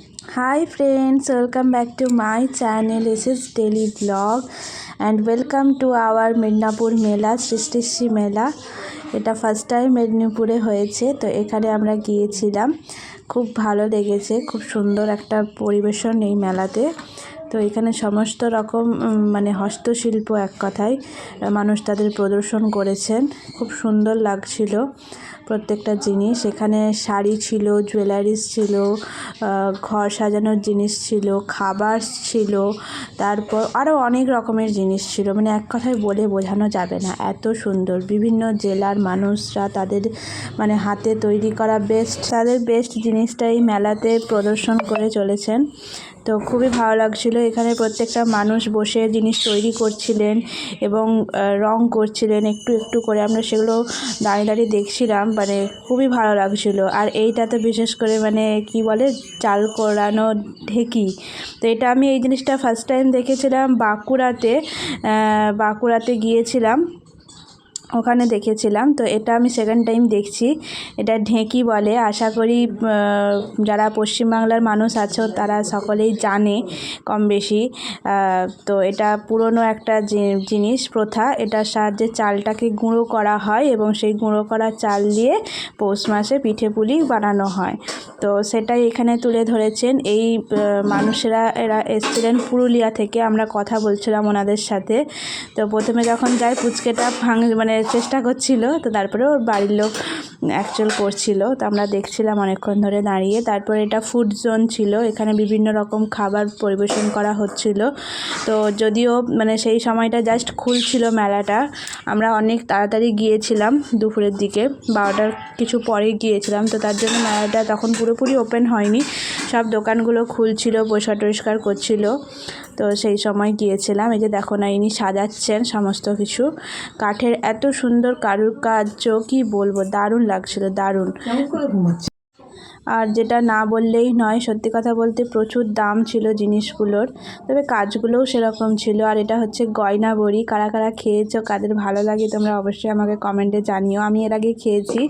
Hi friends, welcome back to my channel. This is daily vlog and welcome to our Midnapore মেলা সৃষ্টিশ্রী মেলা। এটা first time মেদিনীপুরে হয়েছে, তো এখানে আমরা গিয়েছিলাম। খুব ভালো লেগেছে, খুব সুন্দর একটা পরিবেশন এই মেলাতে। তো এখানে সমস্ত রকম হস্তশিল্প, এক কথায় মানুষ তাদের প্রদর্শন করেছেন। খুব সুন্দর লাগছিল প্রত্যেকটা জিনিস। এখানে শাড়ি ছিল, জুয়েলারিস ছিল, ঘর সাজানোর জিনিস ছিল, খাবার ছিল, তারপর আরও অনেক রকমের জিনিস ছিল। এক কথায় বলে বোঝানো যাবে না, এত সুন্দর। বিভিন্ন জেলার মানুষরা তাদের হাতে তৈরি করা তাদের বেস্ট জিনিসটাই মেলাতে প্রদর্শন করে চলেছেন। তো খুবই ভালো লাগছিল। এখানে প্রত্যেকটা মানুষ বসে জিনিস তৈরি করছিলেন এবং রং করছিলেন একটু একটু করে। আমরা সেগুলো দাঁড়িয়ে দাঁড়িয়ে দেখছিলাম, খুবই ভালো লাগছিল। আর এইটাতে বিশেষ করে কি বলে, চাল করানো ঢেঁকি। তো এটা আমি এই জিনিসটা ফার্স্ট টাইম দেখেছিলাম বাঁকুড়াতে গিয়েছিলাম, ওখানে দেখেছিলাম। তো এটা আমি সেকেন্ড টাইম দেখছি। এটা ঢেঁকি বলে। আশা করি যারা পশ্চিমবাংলার মানুষ আছো তারা সকলেই জানে কম বেশি। তো এটা পুরনো একটা জিনিস, প্রথা। এটার সাহায্যে চালটাকে গুঁড়ো করা হয় এবং সেই গুঁড়ো করা চাল দিয়ে পৌষ মাসে পিঠে পুলি বানানো হয়। তো সেটাই এখানে তুলে ধরেছেন এই মানুষেরা। এরা এসেছিলেন পুরুলিয়া থেকে। আমরা কথা বলছিলাম ওনাদের সাথে। তো প্রথমে যখন যাই পুচকেটা চেষ্টা করছিল, তো তারপরে ওর বাড়ির লোক অ্যাকচুয়াল করছিল। তো আমরা দেখছিলাম অনেকক্ষণ ধরে দাঁড়িয়ে। তারপরে এটা ফুড জোন ছিল, এখানে বিভিন্ন রকম খাবার পরিবেশন করা হচ্ছিল। তো যদিও সেই সময়টা জাস্ট খুলছিল মেলাটা, আমরা অনেক তাড়াতাড়ি গিয়েছিলাম, দুপুরের দিকে 12টার কিছু পরে গিয়েছিলাম। তো তার জন্য মেলাটা তখন পুরোপুরি ওপেন হয়নি, সব দোকানগুলো খুলছিল, পরিষ্কার করছিল। তো সেই সময় গিয়েছিলাম। এই যে দেখো না, ইনি সাজাচ্ছেন সমস্ত কিছু। কাঠের এত সুন্দর কারুকার্য, কি বলবো, দারুণ লাগছিল, দারুণ। আর যেটা না বললেই নয়, সত্যি কথা বলতে প্রচুর দাম ছিল জিনিসগুলোর, তবে কাজগুলোও সেরকম ছিল। আর এটা হচ্ছে গয়না বড়ি। কারা কারা খেয়েছো, কাদের ভালো লাগে তোমরা অবশ্যই আমাকে কমেন্টে জানিও। আমি এর আগে খেয়েছি,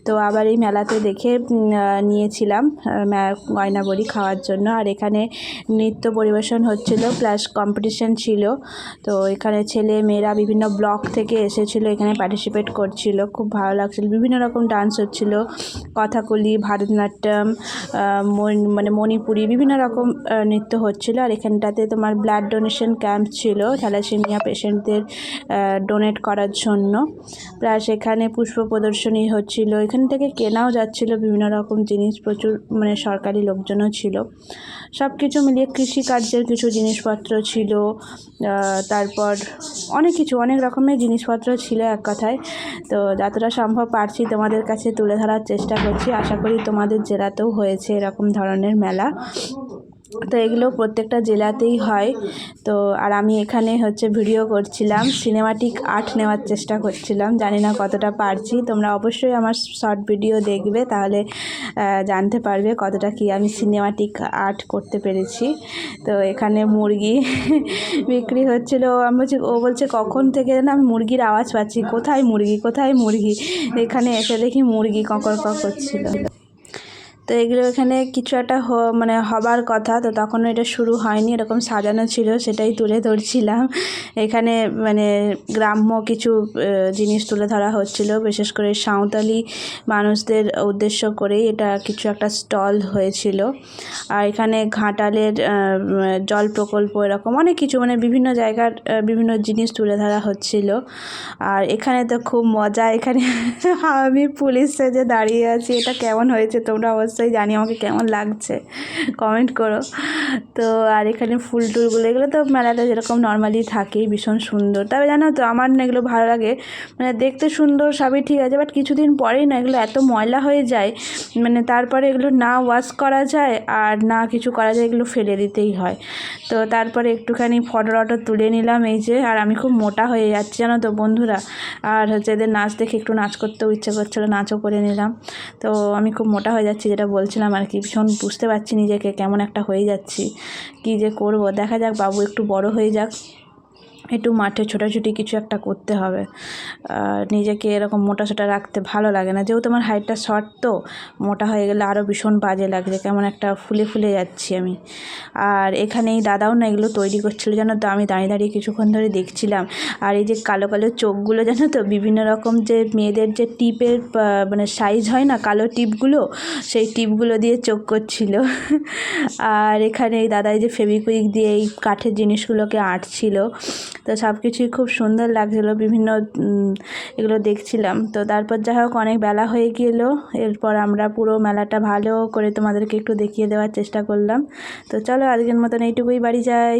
তো আবার এই মেলাতে দেখে নিয়েছিলাম গয়না বড়ি খাওয়ার জন্য। আর এখানে নৃত্য পরিবেশন হচ্ছিল, প্লাস কম্পিটিশন ছিল। তো এখানে ছেলে মেয়েরা বিভিন্ন ব্লক থেকে এসেছিল, এখানে পার্টিসিপেট করছিল। খুব ভালো লাগছিল। বিভিন্ন রকম ডান্স হচ্ছিল, কথাকলি, ভারতনাট্যম, মণিপুরি, বিভিন্ন রকম নৃত্য হচ্ছিল। আর এখানটাতে তোমার ব্লাড ডোনেশন ক্যাম্প ছিল, থ্যালাসেমিয়া পেশেন্টদের ডোনেট করার জন্য। প্লাস এখানে পুষ্প প্রদর্শনী হচ্ছিল, এখান থেকে কেনাও যাচ্ছিল বিভিন্ন রকম জিনিস। প্রচুর সরকারি লোকজনও ছিল। সব কিছু মিলিয়ে কৃষিকার্যের কিছু জিনিসপত্র ছিল, তারপর অনেক রকমের জিনিসপত্র ছিল, এক কথায়। তো যতটা সম্ভব পারছি তোমাদের কাছে তুলে ধরার চেষ্টা করছি। আশা করি তোমাদের জেলাতেও হয়েছে এরকম ধরনের মেলা। তো এগুলো প্রত্যেকটা জেলাতেই হয়। তো আর আমি এখানে ভিডিও করছিলাম, সিনেমাটিক আর্ট নেওয়ার চেষ্টা করছিলাম। জানি না কতটা পারছি, তোমরা অবশ্যই আমার শর্ট ভিডিও দেখবে, তাহলে জানতে পারবে কতটা কি আমি সিনেমাটিক আর্ট করতে পেরেছি। তো এখানে মুরগি বিক্রি হচ্ছিল। ও বলছে কখন থেকে না আমি মুরগির আওয়াজ পাচ্ছি, কোথায় মুরগি। এখানে এসে দেখি মুরগি ককর করছিল। তো এগুলো এখানে কিছু একটা হবার কথা, তো তখনও এটা শুরু হয়নি, এরকম সাজানো ছিল, সেটাই তুলে ধরছিলাম। এখানে গ্রাম্য কিছু জিনিস তুলে ধরা হচ্ছিল, বিশেষ করে সাঁওতালি মানুষদের উদ্দেশ্য করেই এটা কিছু একটা স্টল হয়েছিল। আর এখানে ঘাটালের জল প্রকল্প, এরকম অনেক কিছু বিভিন্ন জায়গার বিভিন্ন জিনিস তুলে ধরা হচ্ছিল। আর এখানে তো খুব মজা, এখানে আমি পুলিশ সেজে দাঁড়িয়ে আছি। এটা কেমন হয়েছে তোমরা অবশ্যই জানি, আমাকে কেমন লাগছে কমেন্ট করো। তো আর এখানে ফুল টুলগুলো, এগুলো তো মেলাতে যেরকম নর্মালি থাকেই, ভীষণ সুন্দর। তবে জানো তো, আমার না এগুলো ভালো লাগে, দেখতে সুন্দর সবই ঠিক আছে, বাট কিছুদিন পরেই না এগুলো এত ময়লা হয়ে যায়, তারপরে এগুলো না ওয়াশ করা যায় আর না কিছু করা যায়, এগুলো ফেলে দিতেই হয়। তো তারপরে একটুখানি ফটো তুলে নিলাম, এই যে। আর আমি খুব মোটা হয়ে যাচ্ছি জানো তো বন্ধুরা। আর এদের নাচ দেখে একটু নাচ করতেও ইচ্ছে করছিলো, নাচও করে নিলাম। তো আমি খুব মোটা হয়ে যাচ্ছি, যেটা বলছিলাম আর কি। ভীষণ বুঝতে পারছি নিজেকে কেমন একটা হয়ে যাচ্ছি, কী যে করব, দেখা যাক, বাবু একটু বড় হয়ে যাক, একটু মাঠে ছোটাছুটি কিছু একটা করতে হবে। নিজেকে এরকম মোটাসোটা রাখতে ভালো লাগে না, যেহেতু আমার হাইটটা শর্ট, তো মোটা হয়ে গেলে আরও ভীষণ বাজে লাগছে, কেমন একটা ফুলে ফুলে যাচ্ছি আমি। আর এখানে এই দাদাও না এগুলো তৈরি করছিল, জানো তো, আমি দাঁড়িয়ে দাঁড়িয়ে কিছুক্ষণ ধরে দেখছিলাম। আর এই যে কালো কালো চোখগুলো, জানো তো, বিভিন্ন রকম যে মেয়েদের যে টিপের মানে সাইজ হয় না, কালো টিপগুলো, সেই টিপগুলো দিয়ে চোখ করছিল। আর এখানে এই দাদা এই যে ফেভিকুইক দিয়ে এই কাঠের জিনিসগুলোকে আঁটছিল। তো সব কিছুই খুব সুন্দর লাগছিলো, বিভিন্ন এগুলো দেখছিলাম। তো তারপর যাই হোক অনেক বেলা হয়ে গেল, এরপর আমরা পুরো মেলাটা ভালো করে তোমাদেরকে একটু দেখিয়ে দেওয়ার চেষ্টা করলাম। তো চলো আজকের মতন এইটুকুই, বাড়ি যাই।